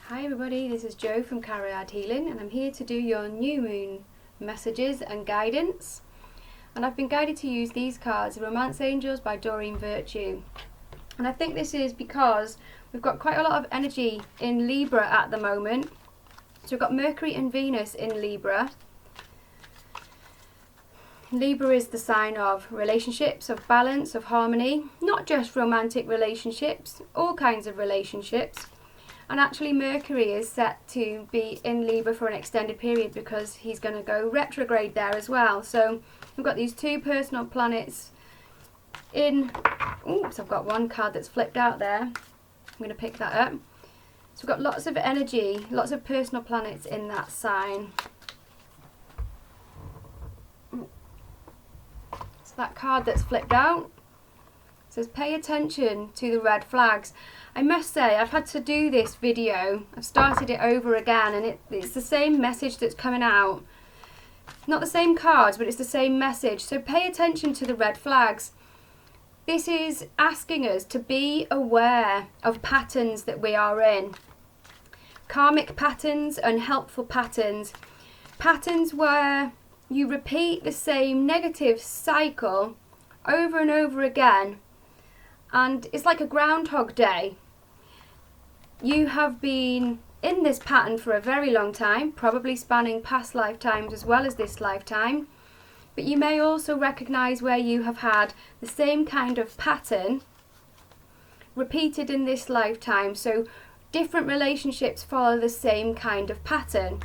Hi everybody, this is Jo from Carryard Healing and I'm here to do your new moon messages and guidance. And I've been guided to use these cards, Romance Angels by Doreen Virtue. And I think this is because we've got quite a lot of energy in Libra at the moment. So we've got Mercury and Venus in Libra. Libra is the sign of relationships, of balance, of harmony, not just romantic relationships, all kinds of relationships. And actually Mercury is set to be in Libra for an extended period because he's going to go retrograde there as well. So we've got these two personal planets in... Oops, I've got one card that's flipped out there. I'm going to pick that up. So we've got lots of energy, lots of personal planets in that sign. So that card that's flipped out says pay attention to the red flags. I must say I've had to do this video, I've started it over again, and it's the same message that's coming out. Not the same cards, but it's the same message. So pay attention to the red flags. This is asking us to be aware of patterns that we are in. Karmic patterns, unhelpful patterns. Patterns where you repeat the same negative cycle over and over again. And it's like a Groundhog Day. You have been in this pattern for a very long time, probably spanning past lifetimes as well as this lifetime. But you may also recognise where you have had the same kind of pattern repeated in this lifetime. So different relationships follow the same kind of pattern.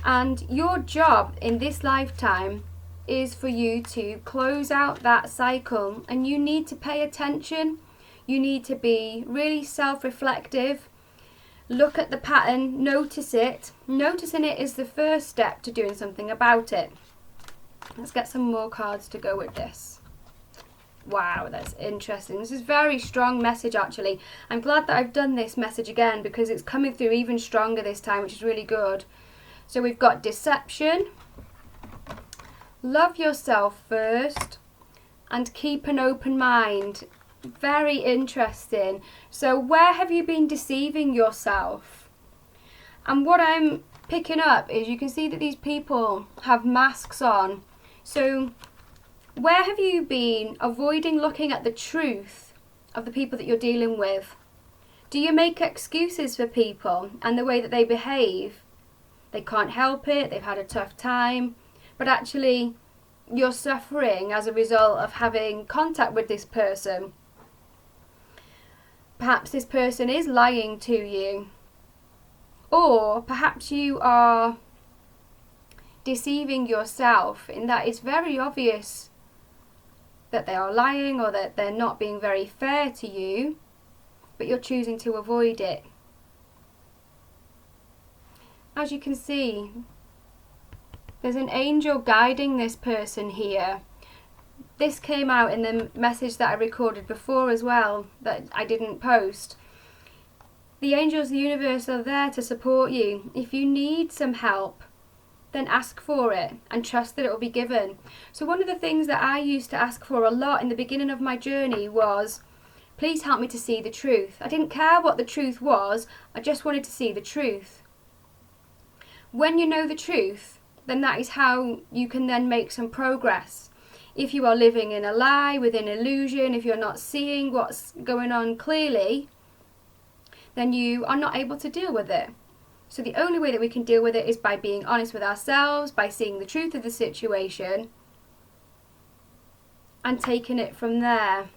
And your job in this lifetime is for you to close out that cycle, and you need to pay attention. You need to be really self-reflective. Look at the pattern, notice it. Noticing it is the first step to doing something about it. Let's get some more cards to go with this. Wow, that's interesting. This is a very strong message actually. I'm glad that I've done this message again because it's coming through even stronger this time, which is really good. So we've got deception. Love yourself first and keep an open mind. Very interesting. So where have you been deceiving yourself? And what I'm picking up is you can see that these people have masks on. So where have you been avoiding looking at the truth of the people that you're dealing with? Do you make excuses for people and the way that they behave? They can't help it, they've had a tough time, but actually you're suffering as a result of having contact with this person. Perhaps this person is lying to you, or perhaps you are deceiving yourself in that it's very obvious that they are lying or that they're not being very fair to you, but you're choosing to avoid it. As you can see, there's an angel guiding this person here. This came out in the message that I recorded before as well, that I didn't post. The angels of the universe are there to support you. If you need some help, then ask for it and trust that it will be given. So one of the things that I used to ask for a lot in the beginning of my journey was, please help me to see the truth. I didn't care what the truth was, I just wanted to see the truth. When you know the truth, then that is how you can then make some progress. If you are living in a lie, within illusion, if you're not seeing what's going on clearly, then you are not able to deal with it. So the only way that we can deal with it is by being honest with ourselves, by seeing the truth of the situation and taking it from there.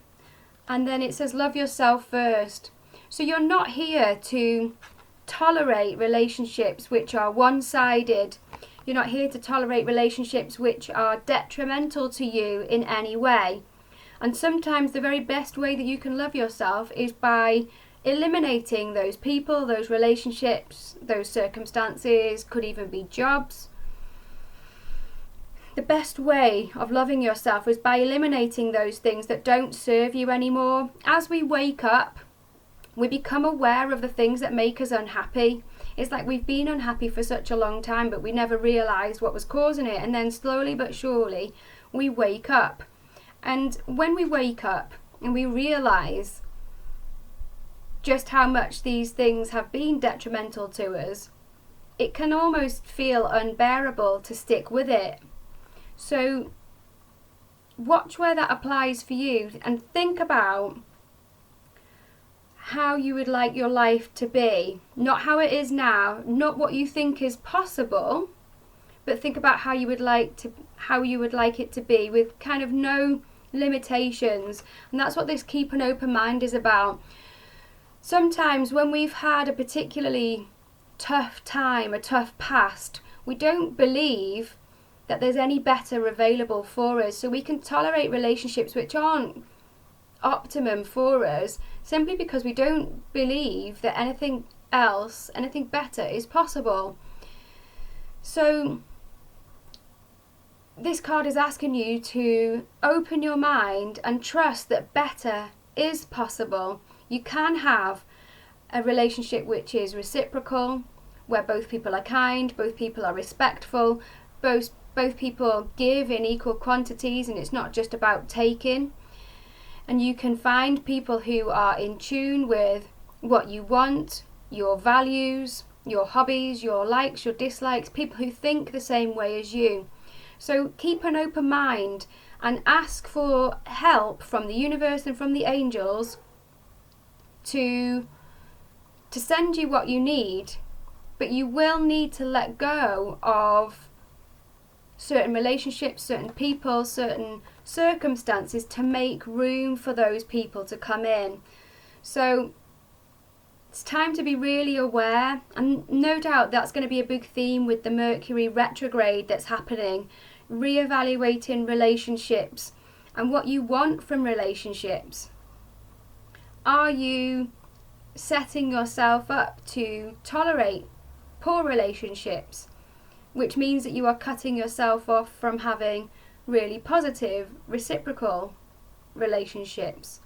And then it says love yourself first. So you're not here to tolerate relationships which are one-sided. You're not here to tolerate relationships which are detrimental to you in any way. And sometimes the very best way that you can love yourself is by eliminating those people, those relationships, those circumstances, could even be jobs. The best way of loving yourself is by eliminating those things that don't serve you anymore. As we wake up, we become aware of the things that make us unhappy. It's like we've been unhappy for such a long time, but we never realised what was causing it. And then slowly but surely, we wake up. And when we wake up and we realise just how much these things have been detrimental to us, it can almost feel unbearable to stick with it. So watch where that applies for you and think about how you would like your life to be. Not how it is now, not what you think is possible, but think about how you would like it to be, with kind of no limitations. And that's what this keep an open mind is about. Sometimes when we've had a particularly tough time, a tough past, we don't believe that there's any better available for us, so we can tolerate relationships which aren't optimum for us simply because we don't believe that anything else, anything better is possible. So this card is asking you to open your mind and trust that better is possible. You can have a relationship which is reciprocal, where both people are kind, both people are respectful, both people give in equal quantities, and it's not just about taking. And you can find people who are in tune with what you want, your values, your hobbies, your likes, your dislikes, people who think the same way as you. So keep an open mind and ask for help from the universe and from the angels to send you what you need, but you will need to let go of certain relationships, certain people, certain circumstances to make room for those people to come in. So it's time to be really aware, and no doubt that's going to be a big theme with the Mercury retrograde that's happening, reevaluating relationships and what you want from relationships. Are you setting yourself up to tolerate poor relationships, which means that you are cutting yourself off from having really positive, reciprocal relationships?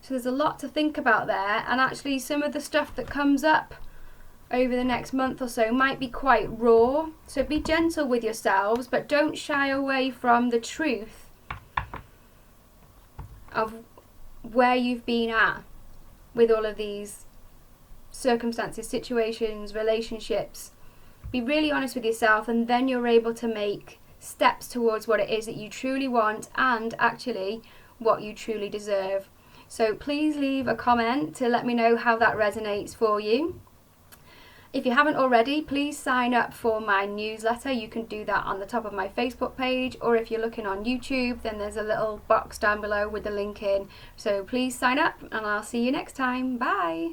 So there's a lot to think about there, and actually some of the stuff that comes up over the next month or so might be quite raw, so be gentle with yourselves, but don't shy away from the truth of where you've been at with all of these circumstances, situations, relationships. Be really honest with yourself, and then you're able to make steps towards what it is that you truly want and actually what you truly deserve. So please leave a comment to let me know how that resonates for you. If you haven't already, please sign up for my newsletter. You can do that on the top of my Facebook page, or if you're looking on YouTube, then there's a little box down below with the link in. So please sign up, and I'll see you next time. Bye.